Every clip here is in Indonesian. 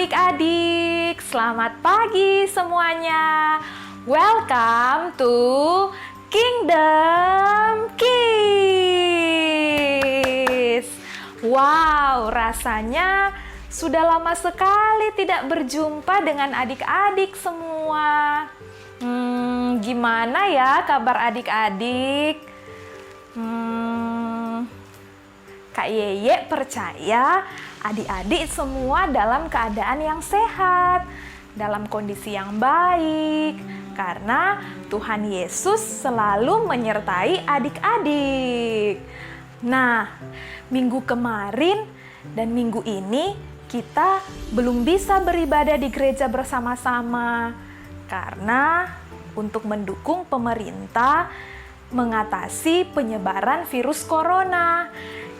adik-adik, selamat pagi semuanya. Welcome to Kingdom Kids. Wow, rasanya sudah lama sekali tidak berjumpa dengan adik-adik semua. Gimana ya kabar adik-adik? Kak Yeye percaya adik-adik semua dalam keadaan yang sehat, dalam kondisi yang baik, karena Tuhan Yesus selalu menyertai adik-adik. Nah, minggu kemarin dan minggu ini kita belum bisa beribadah di gereja bersama-sama, karena untuk mendukung pemerintah mengatasi penyebaran virus corona.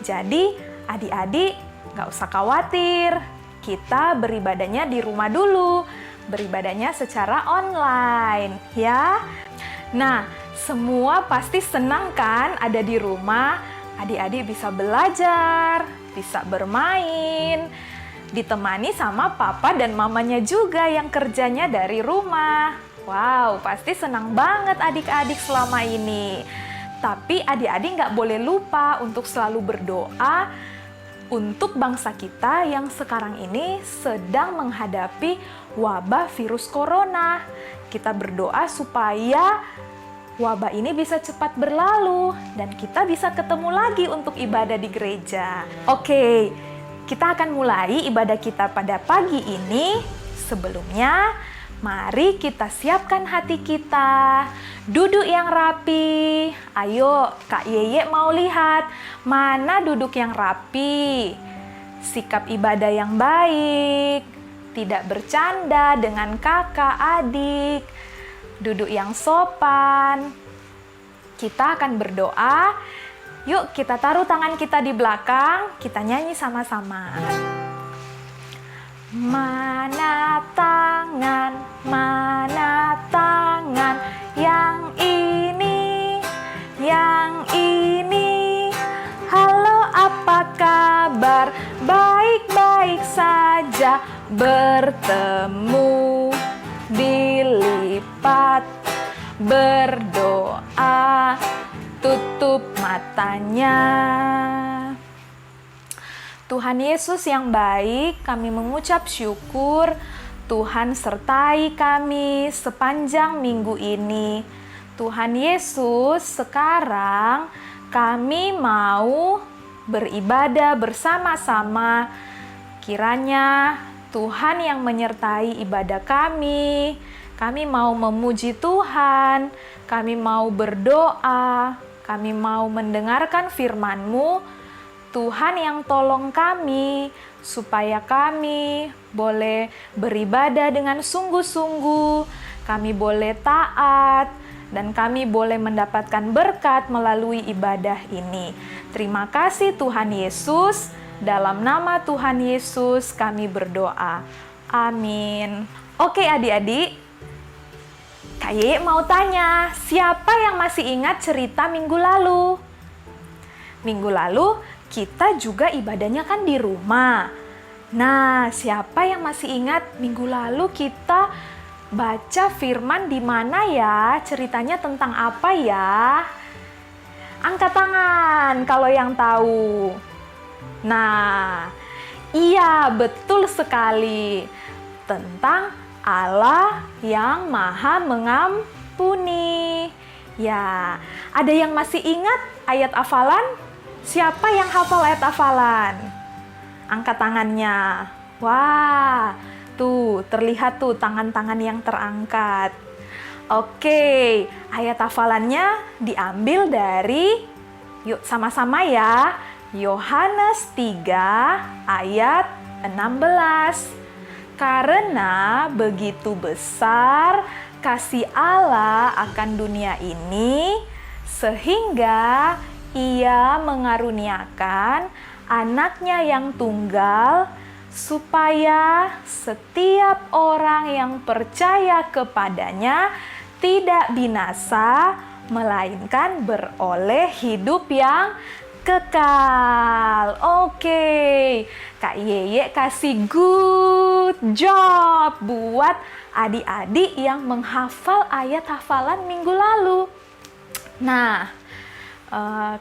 Jadi adik-adik gak usah khawatir, kita beribadahnya di rumah dulu, beribadahnya secara online ya. Nah, semua pasti senang kan ada di rumah, adik-adik bisa belajar, bisa bermain, ditemani sama papa dan mamanya juga yang kerjanya dari rumah. Wow, pasti senang banget adik-adik selama ini. Tapi adik-adik nggak boleh lupa untuk selalu berdoa untuk bangsa kita yang sekarang ini sedang menghadapi wabah virus corona. Kita berdoa supaya wabah ini bisa cepat berlalu dan kita bisa ketemu lagi untuk ibadah di gereja. Oke, kita akan mulai ibadah kita pada pagi ini. Sebelumnya, mari kita siapkan hati kita, duduk yang rapi. Ayo, Kak Yeye mau lihat mana duduk yang rapi. Sikap ibadah yang baik, tidak bercanda dengan kakak, adik. Duduk yang sopan. Kita akan berdoa. Yuk kita taruh tangan kita di belakang, kita nyanyi sama-sama. Mana tangan yang ini, halo apa kabar, baik-baik saja, bertemu dilipat, berdoa, tutup matanya. Tuhan Yesus yang baik, kami mengucap syukur Tuhan sertai kami sepanjang minggu ini. Tuhan Yesus, sekarang kami mau beribadah bersama-sama. Kiranya Tuhan yang menyertai ibadah kami. Kami mau memuji Tuhan, kami mau berdoa, kami mau mendengarkan firman-Mu. Tuhan yang tolong kami, supaya kami boleh beribadah dengan sungguh-sungguh, kami boleh taat, dan kami boleh mendapatkan berkat melalui ibadah ini. Terima kasih Tuhan Yesus, dalam nama Tuhan Yesus kami berdoa. Amin. Oke adik-adik, Kak Yeye mau tanya, siapa yang masih ingat cerita minggu lalu? Minggu lalu kita juga ibadahnya kan di rumah. Nah, siapa yang masih ingat minggu lalu kita baca firman di mana ya? Ceritanya tentang apa ya? Angkat tangan kalau yang tahu. Nah, iya betul sekali. Tentang Allah yang Maha Mengampuni. Ya, ada yang masih ingat ayat hafalan? Siapa yang hafal ayat hafalan? Angkat tangannya. Wah, tuh terlihat tuh tangan-tangan yang terangkat. Oke, ayat hafalannya diambil dari, yuk sama-sama ya, Yohanes 3 ayat 16. Karena begitu besar kasih Allah akan dunia ini, sehingga Ia mengaruniakan anaknya yang tunggal, supaya setiap orang yang percaya kepadanya tidak binasa, melainkan beroleh hidup yang kekal. Oke, Kak Yeye kasih good job buat adik-adik yang menghafal ayat hafalan minggu lalu. Nah,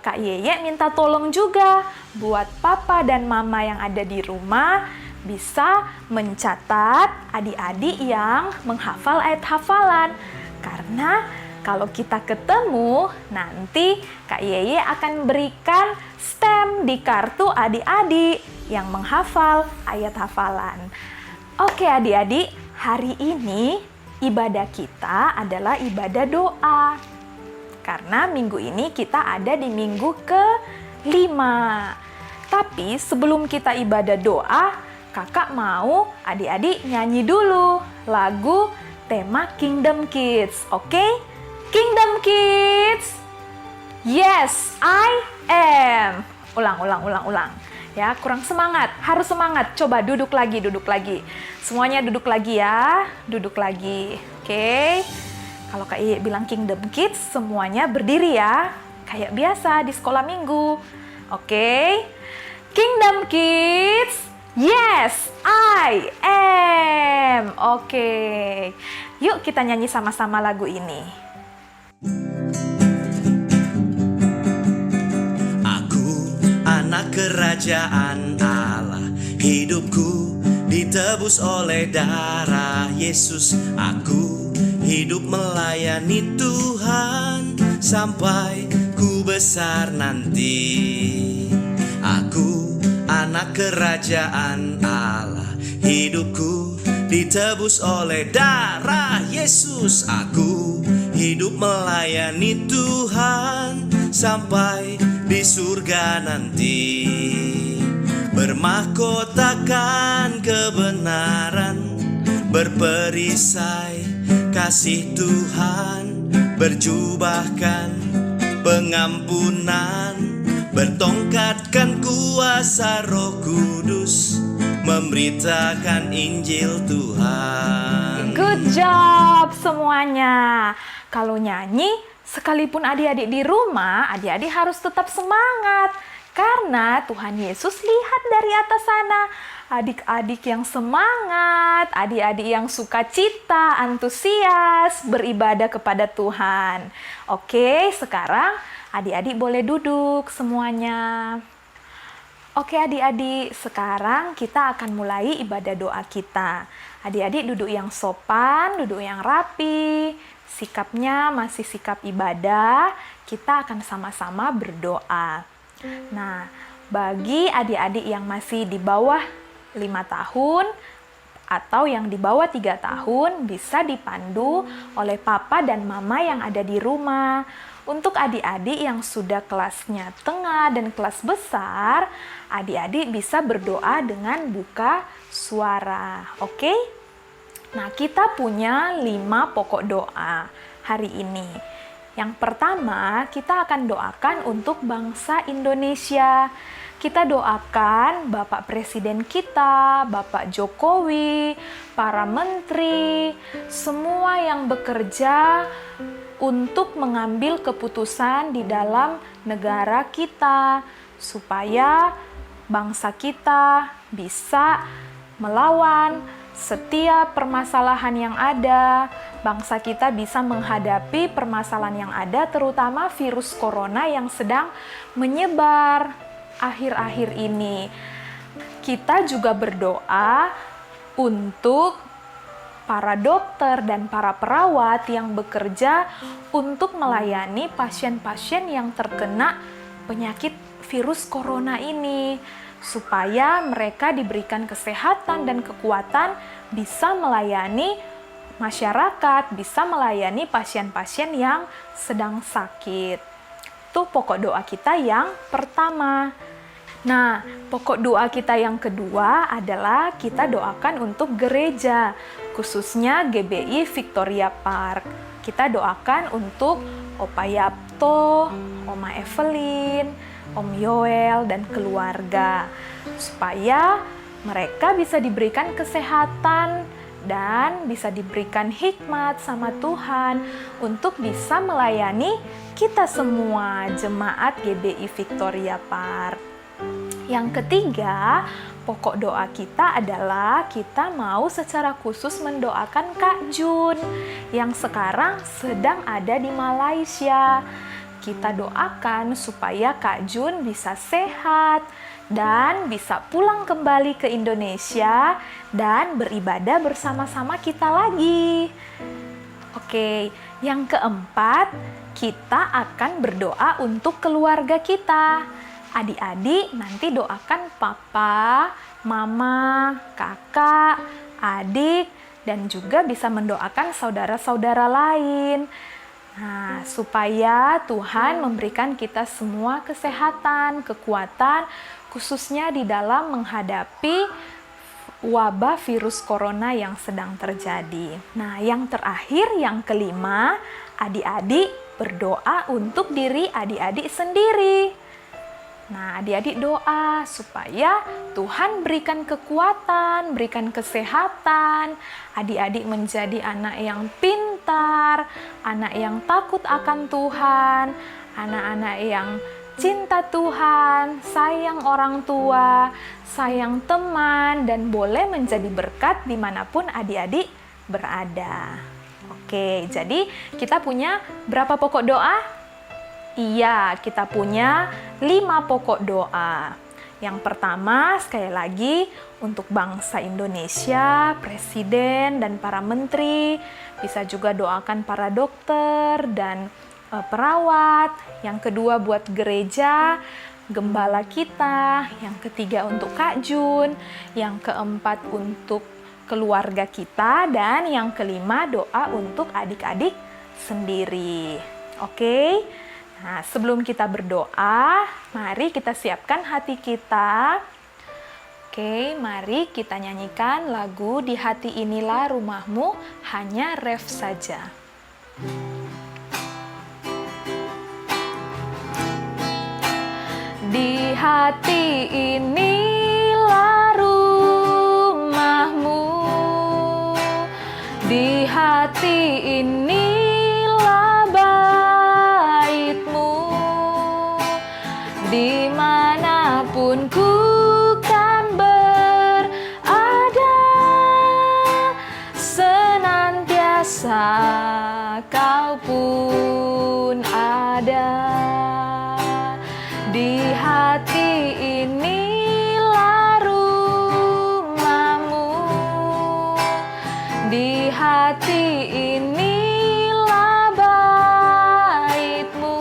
Kak Yeye minta tolong juga buat papa dan mama yang ada di rumah bisa mencatat adik-adik yang menghafal ayat hafalan. Karena kalau kita ketemu, nanti Kak Yeye akan berikan stem di kartu adik-adik yang menghafal ayat hafalan. Oke adik-adik, hari ini ibadah kita adalah ibadah doa. Karena minggu ini kita ada di minggu ke-5. Tapi sebelum kita ibadah doa, kakak mau adik-adik nyanyi dulu lagu tema Kingdom Kids, oke? Kingdom Kids, yes, I am. Ulang. Ya, kurang semangat, harus semangat. Coba duduk lagi. Semuanya duduk lagi ya, duduk lagi. Oke. Kalau Kak Iye bilang Kingdom Kids, semuanya berdiri ya. Kayak biasa di sekolah minggu. Oke. Kingdom Kids, yes, I am. Oke. Yuk kita nyanyi sama-sama lagu ini. Anak kerajaan Allah, hidupku ditebus oleh darah Yesus. Aku hidup melayani Tuhan sampai ku besar nanti. Aku anak kerajaan Allah, hidupku ditebus oleh darah Yesus. Aku hidup melayani Tuhan sampai di surga nanti, bermahkotakan kebenaran, berperisai kasih Tuhan, berjubahkan pengampunan, bertongkatkan kuasa Roh Kudus, memberitakan Injil Tuhan. Good job semuanya. Kalau nyanyi, sekalipun adik-adik di rumah, adik-adik harus tetap semangat. Karena Tuhan Yesus lihat dari atas sana. Adik-adik yang semangat, adik-adik yang sukacita, antusias, beribadah kepada Tuhan. Oke, sekarang adik-adik boleh duduk semuanya. Oke adik-adik, sekarang kita akan mulai ibadah doa kita. Adik-adik duduk yang sopan, duduk yang rapi. Sikapnya masih sikap ibadah, kita akan sama-sama berdoa. Nah, bagi adik-adik yang masih di bawah 5 tahun atau yang di bawah 3 tahun bisa dipandu oleh papa dan mama yang ada di rumah. Untuk adik-adik yang sudah kelasnya tengah dan kelas besar, adik-adik bisa berdoa dengan buka suara. Oke? Nah, kita punya 5 pokok doa hari ini. Yang pertama, kita akan doakan untuk bangsa Indonesia. Kita doakan Bapak Presiden kita, Bapak Jokowi, para menteri, semua yang bekerja untuk mengambil keputusan di dalam negara kita, supaya bangsa kita bisa melawan setiap permasalahan yang ada, bangsa kita bisa menghadapi permasalahan yang ada, terutama virus corona yang sedang menyebar akhir-akhir ini. Kita juga berdoa untuk para dokter dan para perawat yang bekerja untuk melayani pasien-pasien yang terkena penyakit virus corona ini, supaya mereka diberikan kesehatan dan kekuatan bisa melayani masyarakat, bisa melayani pasien-pasien yang sedang sakit. Itu pokok doa kita yang pertama. Nah, pokok doa kita yang kedua adalah kita doakan untuk gereja, khususnya GBI Victoria Park. Kita doakan untuk Opa Yapto, Oma Evelyn, Om Yoel, dan keluarga, supaya mereka bisa diberikan kesehatan dan bisa diberikan hikmat sama Tuhan untuk bisa melayani kita semua jemaat GBI Victoria Park. Yang ketiga, pokok doa kita adalah kita mau secara khusus mendoakan Kak Jun yang sekarang sedang ada di Malaysia. Kita doakan supaya Kak Jun bisa sehat dan bisa pulang kembali ke Indonesia dan beribadah bersama-sama kita lagi. Oke, yang keempat, kita akan berdoa untuk keluarga kita. Adik-adik nanti doakan papa, mama, kakak, adik, dan juga bisa mendoakan saudara-saudara lain. Nah, supaya Tuhan memberikan kita semua kesehatan, kekuatan, khususnya di dalam menghadapi wabah virus corona yang sedang terjadi. Nah, yang terakhir, yang kelima, adik-adik berdoa untuk diri adik-adik sendiri. Nah, adik-adik doa supaya Tuhan berikan kekuatan, berikan kesehatan, adik-adik menjadi anak yang pintar, anak yang takut akan Tuhan, anak-anak yang cinta Tuhan, sayang orang tua, sayang teman, dan boleh menjadi berkat dimanapun adik-adik berada. Oke, jadi kita punya berapa pokok doa? Iya, kita punya 5 pokok doa. Yang pertama, sekali lagi, untuk bangsa Indonesia, presiden dan para menteri, bisa juga doakan para dokter dan perawat. Yang kedua, buat gereja, gembala kita. Yang ketiga, untuk Kak Jun. Yang keempat, untuk keluarga kita. Dan yang kelima, doa untuk adik-adik sendiri. Oke? Nah, sebelum kita berdoa, mari kita siapkan hati kita. Oke, mari kita nyanyikan lagu Di Hati Inilah Rumahmu, hanya ref saja. Di hati inilah rumahmu, di hati inilah baitmu, dimanapun ku kan berada, senantiasa kau pun ada. Di hati inilah rumahmu, di hati inilah baitmu,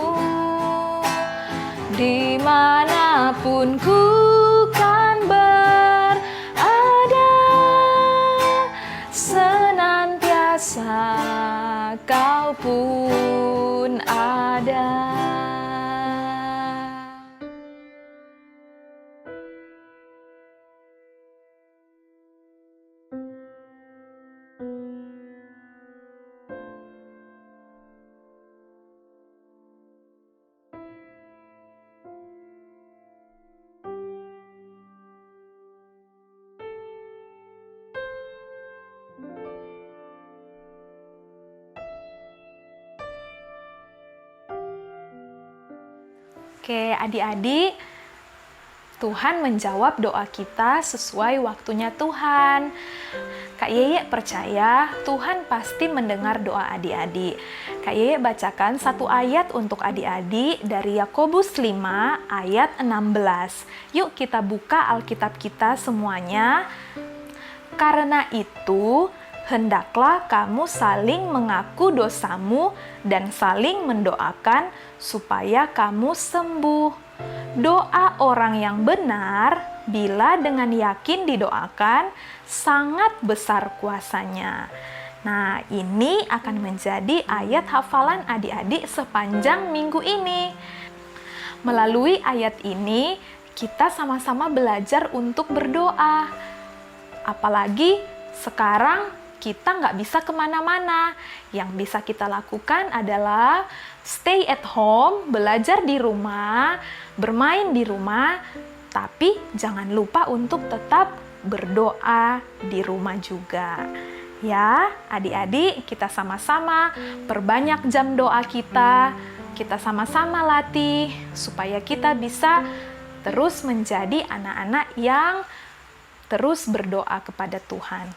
dimanapun ku kan berada, senantiasa kau pun ada. Oke, adik-adik, Tuhan menjawab doa kita sesuai waktunya Tuhan. Kak Yeye percaya Tuhan pasti mendengar doa adik-adik. Kak Yeye bacakan satu ayat untuk adik-adik dari Yakobus 5 ayat 16. Yuk kita buka Alkitab kita semuanya. Karena itu, hendaklah kamu saling mengaku dosamu dan saling mendoakan supaya kamu sembuh. Doa orang yang benar, bila dengan yakin didoakan, sangat besar kuasanya. Nah, ini akan menjadi ayat hafalan adik-adik sepanjang minggu ini. Melalui ayat ini, kita sama-sama belajar untuk berdoa. Apalagi sekarang kita nggak bisa kemana-mana. Yang bisa kita lakukan adalah stay at home, belajar di rumah, bermain di rumah, tapi jangan lupa untuk tetap berdoa di rumah juga. Ya, adik-adik, kita sama-sama perbanyak jam doa kita. Kita sama-sama latih supaya kita bisa terus menjadi anak-anak yang terus berdoa kepada Tuhan.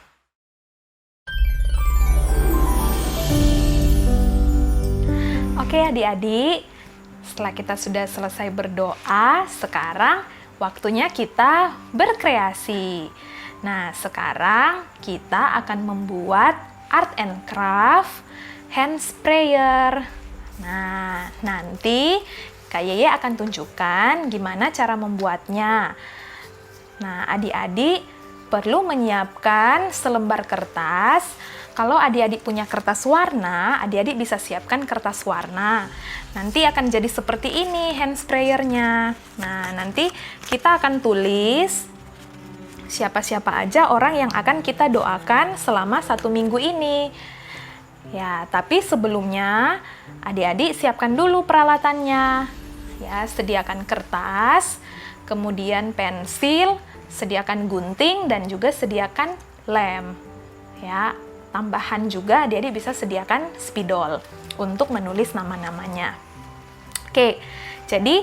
Oke adik-adik, setelah kita sudah selesai berdoa, sekarang waktunya kita berkreasi. Nah, sekarang kita akan membuat art and craft hand sprayer. Nah, nanti Kak Yeye akan tunjukkan gimana cara membuatnya. Nah, adik-adik perlu menyiapkan selembar kertas. Kalau adik-adik punya kertas warna, adik-adik bisa siapkan kertas warna. Nanti akan jadi seperti ini hand sprayernya. Nah, nanti kita akan tulis siapa-siapa aja orang yang akan kita doakan selama 1 minggu ini. Ya, tapi sebelumnya adik-adik siapkan dulu peralatannya. Ya, sediakan kertas, kemudian pensil, sediakan gunting, dan juga sediakan lem. Ya, tambahan juga adik-adik bisa sediakan spidol untuk menulis nama-namanya. Oke, jadi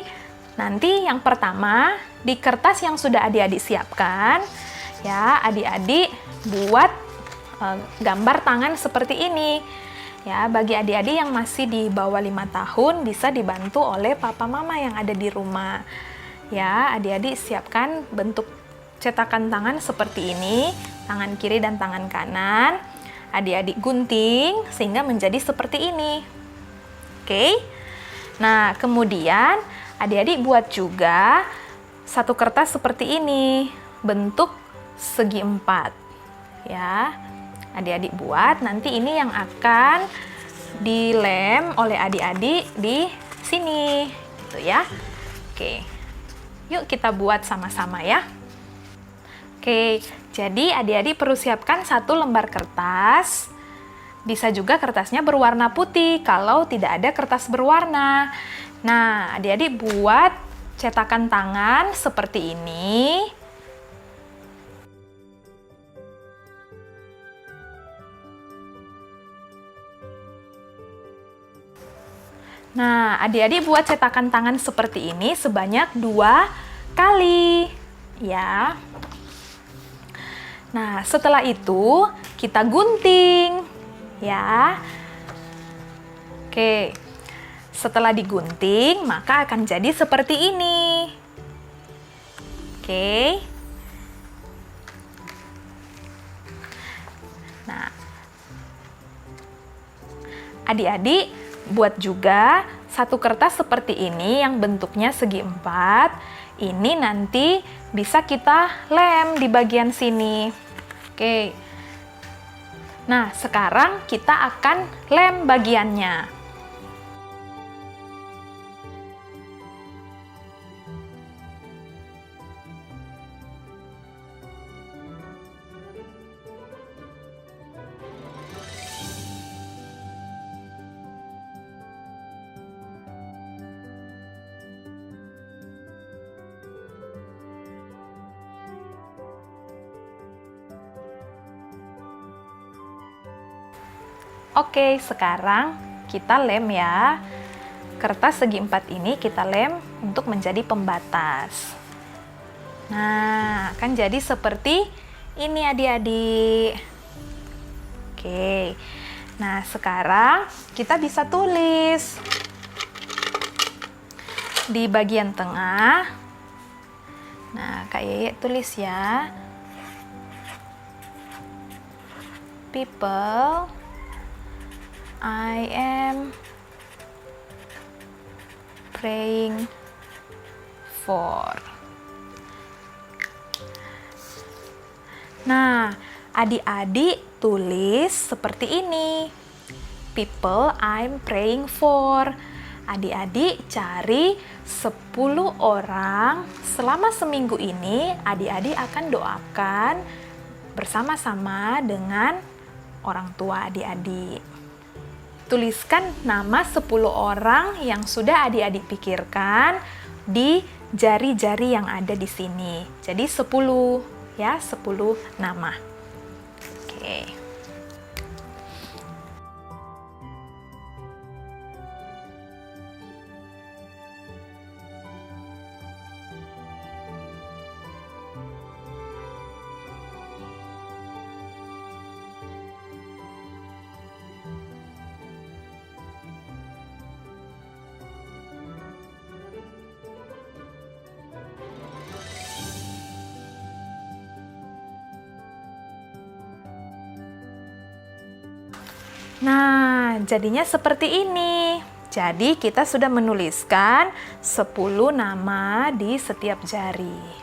nanti yang pertama, di kertas yang sudah adik-adik siapkan, ya adik-adik buat gambar tangan seperti ini. Ya, bagi adik-adik yang masih di bawah 5 tahun bisa dibantu oleh papa mama yang ada di rumah. Ya, adik-adik siapkan bentuk cetakan tangan seperti ini, tangan kiri dan tangan kanan. Adik-adik gunting sehingga menjadi seperti ini. Oke. Nah, kemudian adik-adik buat juga satu kertas seperti ini, bentuk segi 4. Ya, adik-adik buat, nanti ini yang akan dilem oleh adik-adik di sini, gitu ya. Oke, yuk kita buat sama-sama ya. Oke, jadi adik-adik perlu siapkan 1 lembar kertas. Bisa juga kertasnya berwarna putih kalau tidak ada kertas berwarna. Nah, adik-adik buat cetakan tangan seperti ini. Nah, adik-adik buat cetakan tangan seperti ini sebanyak 2 kali. Ya. Nah, setelah itu kita gunting. Ya. Oke. Setelah digunting, maka akan jadi seperti ini. Oke. Nah, adik-adik buat juga 1 kertas seperti ini yang bentuknya segi 4. Ini nanti bisa kita lem di bagian sini. Oke. Nah, sekarang kita akan lem bagiannya. Oke, sekarang kita lem ya. Kertas segi 4 ini kita lem untuk menjadi pembatas. Nah, akan jadi seperti ini adik-adik. Oke. Nah, sekarang kita bisa tulis di bagian tengah. Nah, Kak Yeye tulis ya. People I am praying for. Nah, adik-adik tulis seperti ini. People I'm praying for. Adik-adik cari 10 orang. Selama seminggu ini, adik-adik akan doakan bersama-sama dengan orang tua adik-adik. Tuliskan nama 10 orang yang sudah adik-adik pikirkan di jari-jari yang ada di sini. Jadi 10 ya, 10 nama. Oke. Nah, jadinya seperti ini. Jadi kita sudah menuliskan 10 nama di setiap jari.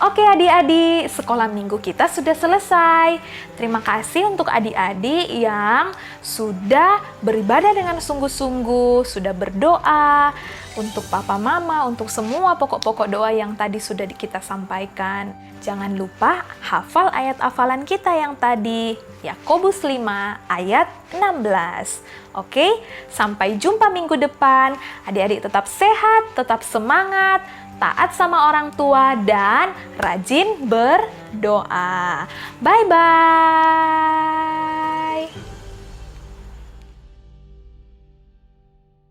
Oke adik-adik, sekolah minggu kita sudah selesai. Terima kasih untuk adik-adik yang sudah beribadah dengan sungguh-sungguh, sudah berdoa untuk papa mama, untuk semua pokok-pokok doa yang tadi sudah kita sampaikan. Jangan lupa hafal ayat hafalan kita yang tadi, Yakobus 5 ayat 16. Oke, sampai jumpa minggu depan. Adik-adik tetap sehat, tetap semangat, taat sama orang tua, dan rajin berdoa. Bye-bye.